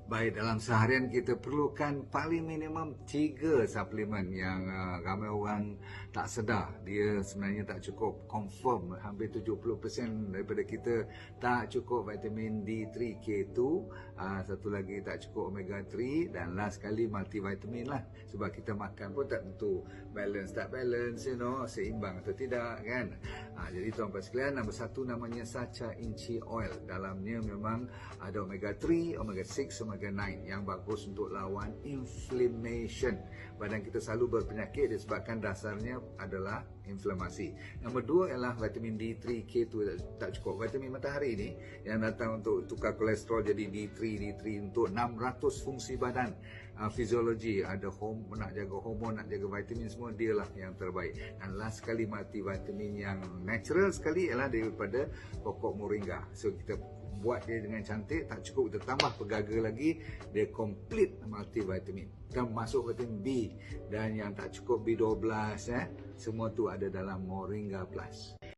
Baik, dalam seharian kita perlukan paling minimum 3 suplemen yang ramai orang tak sedar. Dia sebenarnya tak cukup, confirm hampir 70% daripada kita tak cukup vitamin D3, K2, satu lagi tak cukup omega 3 dan last sekali multivitamin lah. Sebab kita makan pun tak tentu balance tak balance, seimbang atau tidak kan. Jadi tuan-tuan sekalian, nombor 1 namanya Sacha Inchi Oil. Dalamnya memang ada omega 3, omega 6, omega 9 yang bagus untuk lawan inflammation. Badan kita selalu berpenyakit disebabkan dasarnya adalah inflamasi. Nombor 2 ialah vitamin D3, K2 tak cukup. Vitamin matahari ni yang datang untuk tukar kolesterol jadi D3 untuk 600 fungsi badan. Fiziologi, ada nak jaga hormon, nak jaga vitamin, semua dia lah yang terbaik. Dan last sekali multivitamin yang natural sekali ialah daripada pokok moringa. So kita buat dia dengan cantik, tak cukup kita tambah pegaga lagi, dia complete multivitamin. Termasuk vitamin B dan yang tak cukup B12, semua tu ada dalam Moringa Plus.